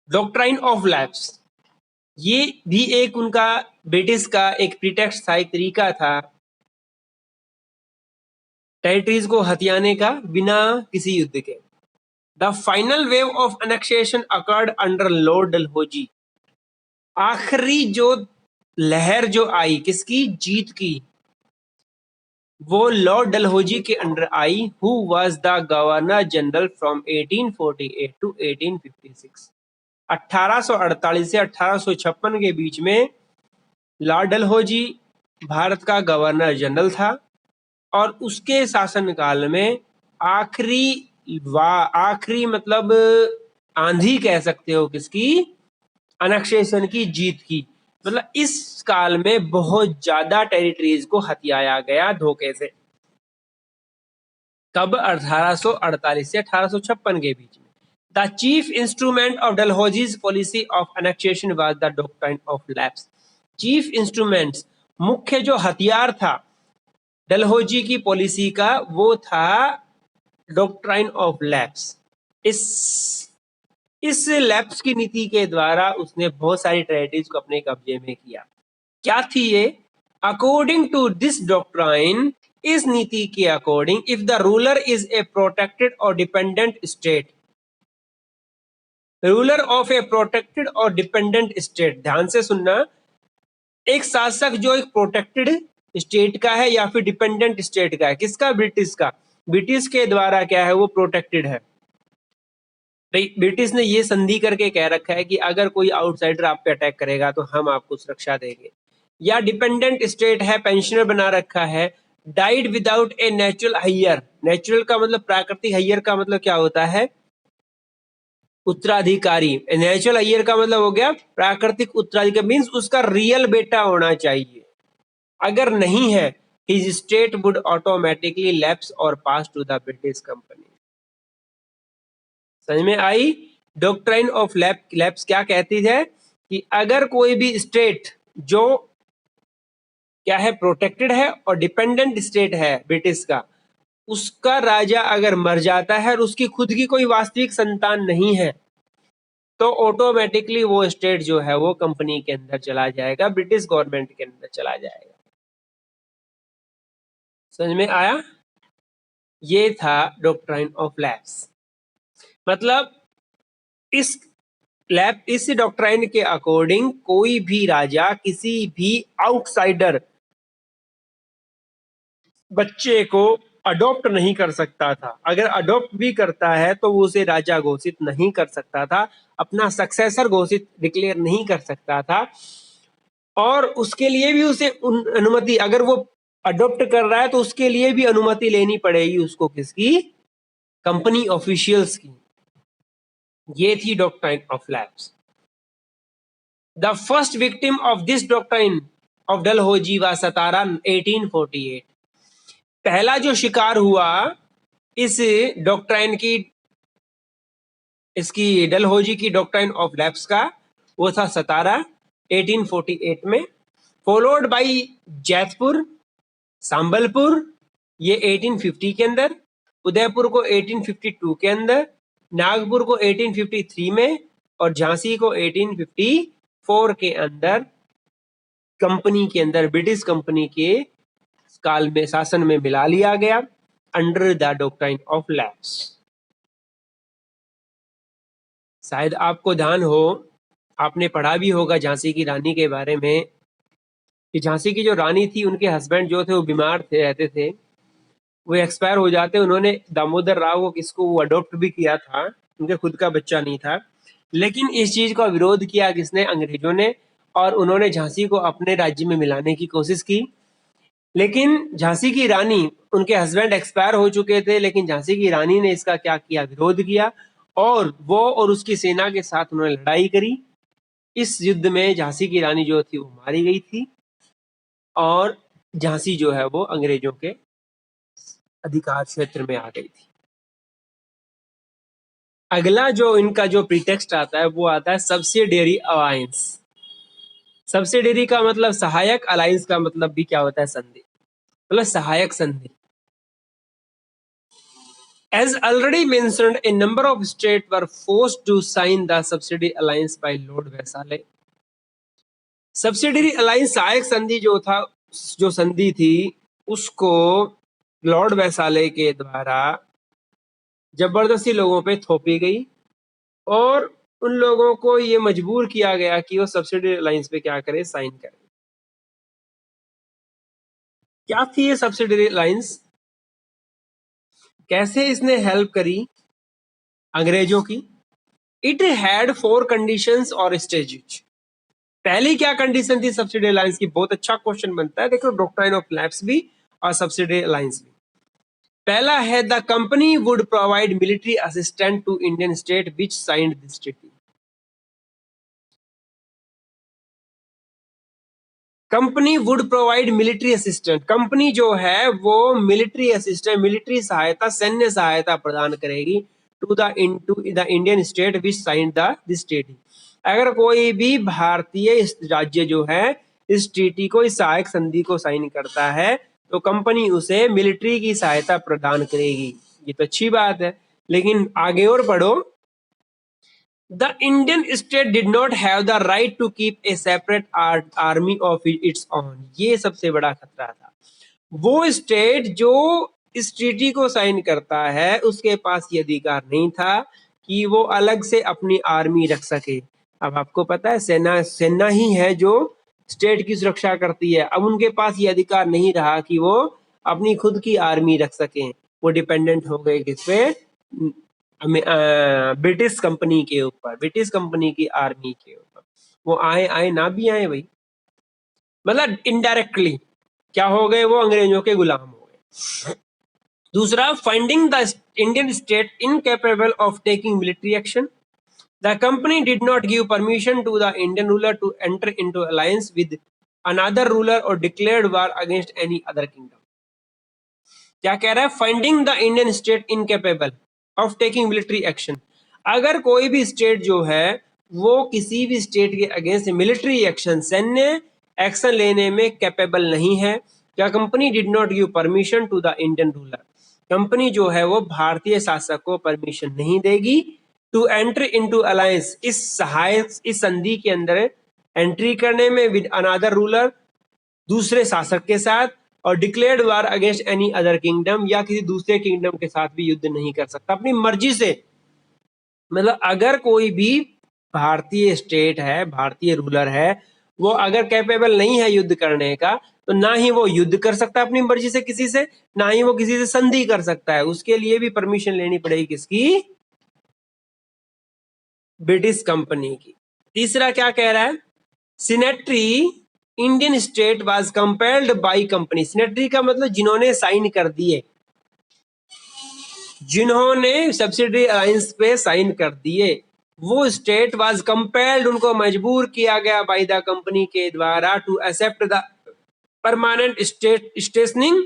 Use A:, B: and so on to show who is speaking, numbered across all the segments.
A: Doctrine of lapse, ये भी एक उनका ब्रिटिश का एक प्रीटेक्स्ट था, एक तरीका था टेरिटरीज को हथियाने का बिना किसी युद्ध के। The final wave of annexation occurred under Lord Dalhousie, आखिरी जो लहर जो आई किसकी, जीत की, वो लॉर्ड डलहौजी के अंडर आई, who was the governor general from 1848 to 1856। 1848 से 1856 के बीच में लॉर्ड डलहौजी भारत का गवर्नर जनरल था और उसके शासनकाल में आखिरी मतलब आंधी कह सकते हो किसकी, अनेक्सेशन की, जीत की। मतलब इस काल में बहुत ज्यादा टेरिटरीज को हथियाया गया धोखे से। कब, 1848 से 1856 के बीच में। The chief instrument of Dalhousie's policy of annexation was the doctrine of lapse. Chief instruments, मुख्य जो हथियार था डलहौजी की पॉलिसी का, वो था डॉक्ट्राइन ऑफ लैप्स। इस लैप्स की नीति के द्वारा उसने बहुत सारी टेरिटरीज को अपने कब्जे में किया। क्या थी ये? अकॉर्डिंग टू दिस डॉक्ट्राइन, इस नीति के according, if the ruler is a protected और dependent state, ruler of a protected और डिपेंडेंट स्टेट, ध्यान से सुनना, एक शासक जो एक प्रोटेक्टेड स्टेट का है या फिर डिपेंडेंट स्टेट का है, किसका, ब्रिटिश का, ब्रिटिश के द्वारा क्या है वो प्रोटेक्टेड है। ब्रिटिश ने ये संधि करके कह रखा है कि अगर कोई आउटसाइडर आप पे अटैक करेगा तो हम आपको सुरक्षा देंगे। या डिपेंडेंट स्टेट है, पेंशनर बना रखा है, died without a natural heir, natural का मतलब प्राकृतिक, हायर का मतलब क्या होता है, उत्तराधिकारी, नेचुरल हायर का मतलब हो गया प्राकृतिक उत्तराधिकारी, मींस उसका रियल बेटा होना चाहिए। अगर नहीं है, his state would automatically lapse और पास टू द ब्रिटिश कंपनी। समझ में आई? डॉक्ट्राइन ऑफ लैप्स क्या कहती है कि अगर कोई भी स्टेट जो क्या है, प्रोटेक्टेड है और डिपेंडेंट स्टेट है ब्रिटिश का, उसका राजा अगर मर जाता है और उसकी खुद की कोई वास्तविक संतान नहीं है, तो ऑटोमेटिकली वो स्टेट जो है वो कंपनी के अंदर चला जाएगा, ब्रिटिश गवर्नमेंट के अंदर चला जाएगा। समझ में आया? ये था डॉक्ट्राइन ऑफ लैप्स। मतलब इस डॉक्ट्राइन के अकॉर्डिंग कोई भी राजा किसी भी आउटसाइडर बच्चे को अडॉप्ट नहीं कर सकता था। अगर अडॉप्ट भी करता है तो वो उसे राजा घोषित नहीं कर सकता था, अपना सक्सेसर घोषित डिक्लेयर नहीं कर सकता था, और उसके लिए भी उसे अनुमति, अगर वो अडॉप्ट कर रहा है तो उसके लिए भी अनुमति लेनी पड़ेगी उसको, किसकी, कंपनी ऑफिशियल्स की। ये थी doctrine of lapse. The first victim of this doctrine of Dalhousie व सतारा 1848। पहला जो शिकार हुआ इस डॉक्ट्राइन की, इसकी डलहौजी की डॉक्ट्राइन ऑफ लैप्स का, वो था सतारा 1848 में, फॉलोड बाय जैतपुर, सांबलपुर ये 1850 के अंदर, उदयपुर को 1852 के अंदर, नागपुर को 1853 में और झांसी को 1854 के अंदर कंपनी के अंदर, ब्रिटिश कंपनी के काल में, शासन में मिला लिया गया under the doctrine of lapse. शायद आपको ध्यान हो, आपने पढ़ा भी होगा झांसी की रानी के बारे में, कि झांसी की जो रानी थी उनके हस्बैंड जो थे वो बीमार थे, रहते थे, वो एक्सपायर हो जाते। उन्होंने दामोदर राव को, किसको, वो अडॉप्ट भी किया था, उनके खुद का बच्चा नहीं था, लेकिन इस चीज का विरोध किया किसने, अंग्रेजों ने, और उन्होंने झांसी को अपने राज्य में मिलाने की कोशिश की। लेकिन झांसी की रानी, उनके हस्बैंड एक्सपायर हो चुके थे, लेकिन झांसी की रानी ने इसका क्या किया, विरोध किया, और वो और उसकी सेना के साथ उन्होंने लड़ाई करी। इस युद्ध में झांसी की रानी जो थी वो मारी गई थी और झांसी जो है वो अंग्रेजों के अधिकार क्षेत्र में आ गई थी। अगला जो इनका जो प्रीटेक्स्ट आता है वो आता है सब्सिडियरी अलायंस। सब्सिडियरी का मतलब सहायक, अलायंस का मतलब भी क्या होता है, संधि, मतलब सहायक संधि। As already mentioned, a number of states were forced to sign the subsidiary alliance by Lord Vaisale. Subsidiary alliance सहायक संधि जो संधि थी उसको लॉर्ड वैसाले के द्वारा जबरदस्ती लोगों पे थोपी गई और उन लोगों को ये मजबूर किया गया कि वो सब्सिडरी अलायंस पे क्या करें, साइन करें। क्या थी ये सब्सिडरी अलायंस, कैसे इसने हेल्प करी अंग्रेजों की? इट हैड 4 कंडीशंस और स्टेजेस। पहली क्या कंडीशन थी सब्सिडरी अलायंस की? बहुत अच्छा क्वेश्चन बनता है, देखो डॉक्ट्राइन ऑफ लैप्स भी और सब्सिडरी अलायंस भी। पहला है the company would provide military assistant to Indian state which signed this treaty. Company would provide military assistant, company जो है वो मिलिट्री असिस्टेंट, मिलिट्री सहायता, सैन्य सहायता प्रदान करेगी to the Indian state which signed this treaty. अगर कोई भी भारतीय राज्य जो है इस ट्रीटी को, इस सहायक संधि को साइन करता है तो कंपनी उसे मिलिट्री की सहायता प्रदान करेगी। ये तो अच्छी बात है, लेकिन आगे और पढ़ो। The Indian state did not have the right to keep a separate army of its own. ये सबसे बड़ा खतरा था। वो स्टेट जो इस ट्रीटी को साइन करता है उसके पास ये अधिकार नहीं था कि वो अलग से अपनी आर्मी रख सके। अब आपको पता है सेना ही है जो स्टेट की सुरक्षा करती है। अब उनके पास ये अधिकार नहीं रहा कि वो अपनी खुद की आर्मी रख सकें, वो डिपेंडेंट हो गए किस पे? ब्रिटिश कंपनी के ऊपर, ब्रिटिश कंपनी की आर्मी के ऊपर। वो आए ना भी आए भाई, मतलब इनडायरेक्टली क्या हो गए, वो अंग्रेजों के गुलाम हो गए। दूसरा, finding the Indian state incapable of taking military action, the company did not give permission to the Indian ruler to enter into alliance with another ruler और declared war against any other kingdom. क्या कह रहा है? Finding the Indian state incapable of taking military action, अगर कोई भी state जो है वो किसी भी स्टेट के अगेंस्ट मिलिट्री एक्शन, सैन्य एक्शन लेने में कैपेबल नहीं है, क्या company did not give permission to the Indian ruler, company जो है वो भारतीय शासक को परमिशन नहीं देगी टू एंटर इनटू अलायंस, इस संधि के अंदर एंट्री करने में विद अनदर रूलर, दूसरे शासक के साथ, और declared war against any other kingdom, या किसी दूसरे किंगडम के साथ भी युद्ध नहीं कर सकता अपनी मर्जी से। मतलब अगर कोई भी भारतीय स्टेट है, भारतीय रूलर है, वो अगर कैपेबल नहीं है युद्ध करने का, तो ना ही वो युद्ध कर सकता अपनी मर्जी से किसी से, ना ही वो किसी से संधि कर सकता है। उसके लिए भी परमिशन लेनी पड़ेगी किसकी? ब्रिटिश कंपनी की। तीसरा क्या कह रहा है? Sanitary Indian state was compelled by company, sanitary का मतलब जिन्होंने साइन कर दिए, जिन्होंने सब्सिडरी अलायंस पे साइन कर दिए, वो स्टेट वाज कंपेल्ड, उनको मजबूर किया गया बाय द कंपनी के द्वारा to accept the permanent stationing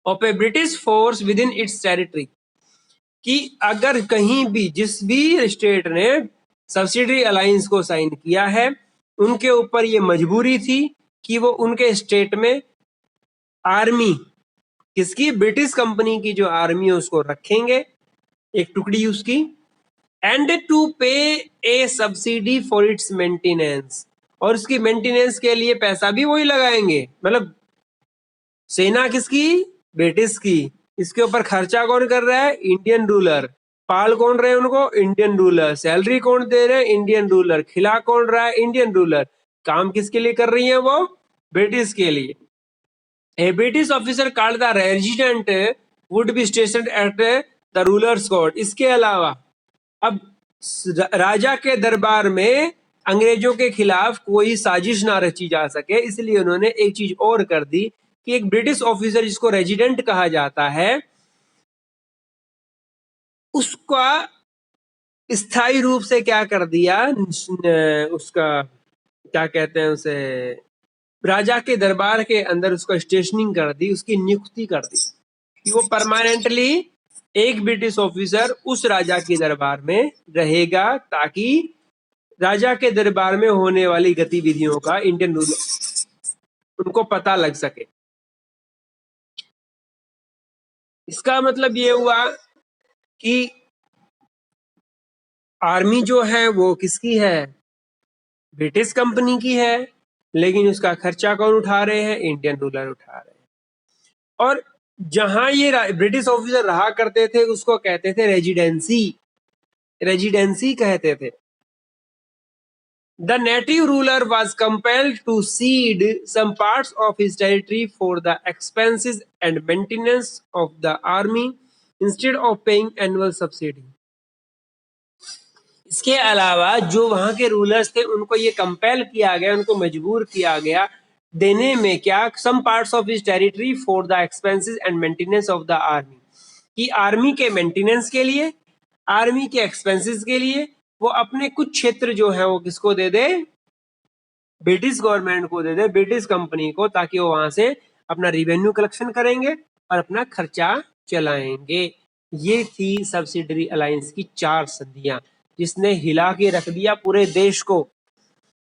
A: of a British force within its territory, कि अगर कहीं भी जिस भी स्टेट ने सब्सिडरी अलायंस को साइन किया है उनके ऊपर ये मजबूरी थी कि वो उनके स्टेट में आर्मी, किसकी? ब्रिटिश कंपनी की जो आर्मी है उसको रखेंगे, एक टुकड़ी उसकी, एंड टू पे ए सब्सिडी फॉर इट्स मेंटेनेंस, और उसकी मेंटेनेंस के लिए पैसा भी वही लगाएंगे। मतलब सेना किसकी? ब्रिटिश की। इसके ऊपर खर्चा कौन कर रहा है? Indian ruler. पाल कौन रहे उनको? Indian ruler. सैलरी कौन दे रहे हैं? Indian ruler. खिला कौन रहा है? Indian ruler. काम किसके लिए कर रही है वो? ब्रिटिश के लिए। A British officer called the resident would be stationed at the ruler's court. इसके अलावा अब राजा के दरबार में अंग्रेजों के खिलाफ कोई साजिश ना रची जा सके, इसलिए उन्होंने एक चीज और कर दी कि एक ब्रिटिश ऑफिसर जिसको रेजिडेंट कहा जाता है उसका स्थायी रूप से क्या कर दिया, उसका क्या कहते हैं उसे, राजा के दरबार के अंदर उसका स्टेशनिंग कर दी, उसकी नियुक्ति कर दी कि वो परमानेंटली एक ब्रिटिश ऑफिसर उस राजा के दरबार में रहेगा ताकि राजा के दरबार में होने वाली गतिविधियों का इंडियन रूलर उनको पता लग सके। इसका मतलब ये हुआ कि आर्मी जो है वो किसकी है, ब्रिटिश कंपनी की है, लेकिन उसका खर्चा कौन उठा रहे हैं, इंडियन रूलर उठा रहे हैं। और जहां ये ब्रिटिश ऑफिसर रहा करते थे उसको कहते थे रेजिडेंसी, रेजिडेंसी कहते थे। The native ruler was compelled to cede some parts of his territory for the expenses and maintenance of the army instead of paying annual subsidy. इसके अलावा जो वहां के रूलर्स थे उनको ये कंपेल किया गया, उनको मजबूर किया गया देने में क्या, some parts of his territory for the expenses and maintenance of the army, कि आर्मी के मेंटेनेंस के लिए, आर्मी के एक्सपेंसेस के लिए वो अपने कुछ क्षेत्र जो है वो किसको दे दे, ब्रिटिश गवर्नमेंट को दे दे, ब्रिटिश कंपनी को, ताकि वो वहां से अपना रिवेन्यू कलेक्शन करेंगे और अपना खर्चा चलाएंगे। ये थी सब्सिडरी अलायंस की 4 संधियां, जिसने हिला के रख दिया पूरे देश को,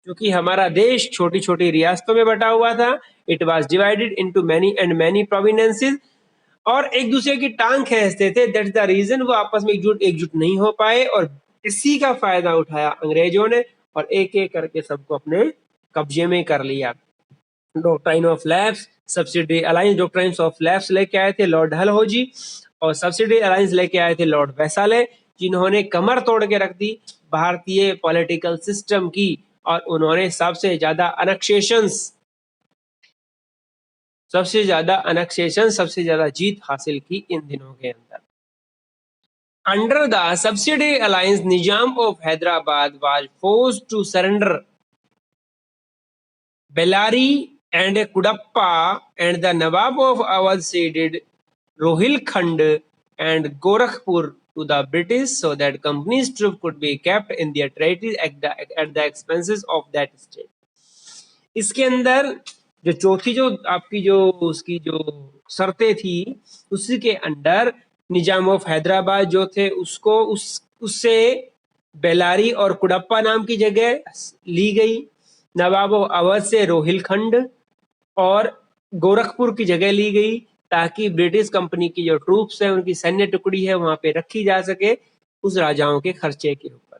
A: क्योंकि हमारा देश छोटी छोटी रियासतों में बटा हुआ था। It was divided into many and many provinces, और एक दूसरे की टांग खींचते थे। दैट्स द रीजन वो आपस में एकजुट नहीं हो पाए, और इसी का फायदा उठाया अंग्रेजों ने और एक एक करके सबको अपने कब्जे में कर लिया। Doctrine of lapse, subsidiary alliance, doctrine of lapse लेके आए थे लॉर्ड डलहौजी, और सब्सिडरी अलायंस लेके आए थे लॉर्ड वेसाले, जिन्होंने कमर तोड़ के रख दी भारतीय पॉलिटिकल सिस्टम की, और उन्होंने सबसे ज्यादा अनेक्सेशन, सबसे ज्यादा जीत हासिल की इन दिनों के अंदर। Under the subsidiary alliance, Nizam of Hyderabad was forced to surrender Bellary and Kudappa, and the Nawab of Awadh ceded Rohilkhand and Gorakhpur to the British so that company's troops could be kept in their territories at the expenses of that state. इसके अंदर जो चौथी जो आपकी जो उसकी जो शर्तें थी, उसी के अंदर निजाम ऑफ हैदराबाद जो थे उसको उससे बेलारी और कुडप्पा नाम की जगह ली गई, नवाब अवध से रोहिलखंड और गोरखपुर की जगह ली गई, ताकि ब्रिटिश कंपनी की जो ट्रूप्स है, उनकी सैन्य टुकड़ी है, वहां पे रखी जा सके उस राजाओं के खर्चे के ऊपर।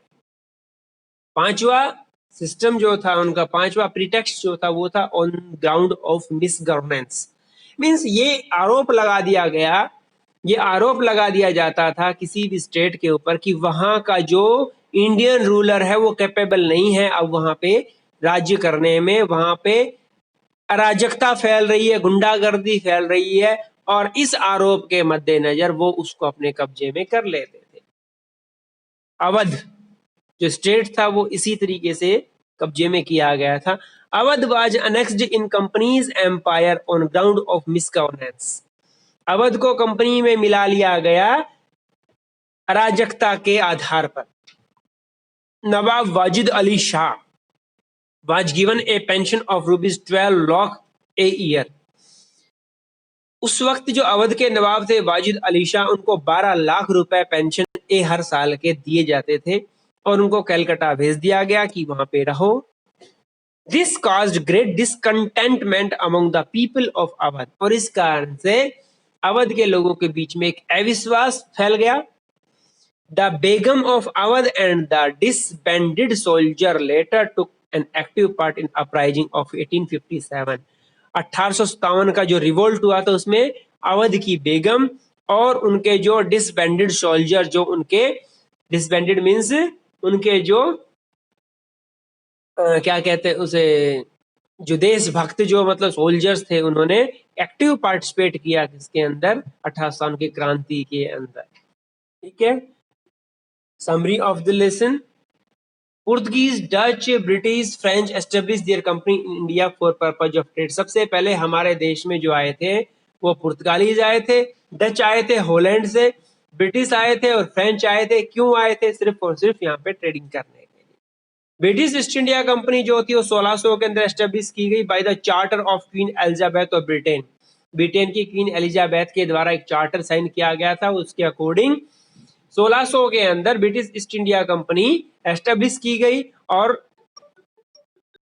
A: 5वां सिस्टम जो था उनका, 5वां प्रीटेक्स्ट जो था वो था on ground of miss governance. Means ये आरोप लगा दिया जाता था किसी भी स्टेट के ऊपर कि वहां का जो इंडियन रूलर है वो कैपेबल नहीं है अब वहां पे राज्य करने में, वहां पे अराजकता फैल रही है, गुंडागर्दी फैल रही है, और इस आरोप के मद्देनजर वो उसको अपने कब्जे में कर लेते थे। अवध जो स्टेट था वो इसी तरीके से कब्जे में किया गया था। Awadh was annexed in company's empire on ground of misgovernance. Awadh को कंपनी में मिला लिया गया अराजकता के आधार पर। नवाब Wajid Ali Shah was given a pension of ₹12 lakh a year. उस वक्त जो अवध के नवाब थे वाजिद अली शाह, उनको 12 लाख रुपए पेंशन हर साल के दिए जाते थे, और उनको कलकत्ता भेज दिया गया कि वहां पे रहो। This caused great discontentment among the people of Awadh, और इस कारण से अवध के लोगों के बीच में एक अविश्वास फैल गया। The Begum of Awadh and the disbanded soldier later took an active part in uprising of 1857. 1857 का जो रिवोल्ट हुआ था उसमें अवध की बेगम और उनके जो डिसबैंडेड सोल्जर, जो उनके डिसबैंडेड मीन्स उनके जो क्या कहते हैं उसे, जो देशभक्त जो मतलब सोल्जर्स थे, उन्होंने एक्टिव पार्टिसिपेट किया किसके अंदर, 1857 की क्रांति के अंदर। ठीक है, summary of the lesson. Portuguese, Dutch, British, French established their company in India for purpose of trade. सबसे पहले हमारे देश में जो आए थे वो पुर्तगालीज आए थे, डच आए थे हॉलैंड से, ब्रिटिश आए थे और फ्रेंच आए थे। क्यों आए थे? सिर्फ और सिर्फ यहाँ पे ट्रेडिंग करने के लिए। ब्रिटिश ईस्ट इंडिया कंपनी जो थी वो 1600 के अंदर एस्टेब्लिश की गई by the charter of queen Elizabeth of Britain. Britain की क्वीन एलिजाबेथ के द्वारा एक चार्टर साइन किया गया था, उसके अकॉर्डिंग 1600 के अंदर British east India company establish की गई, और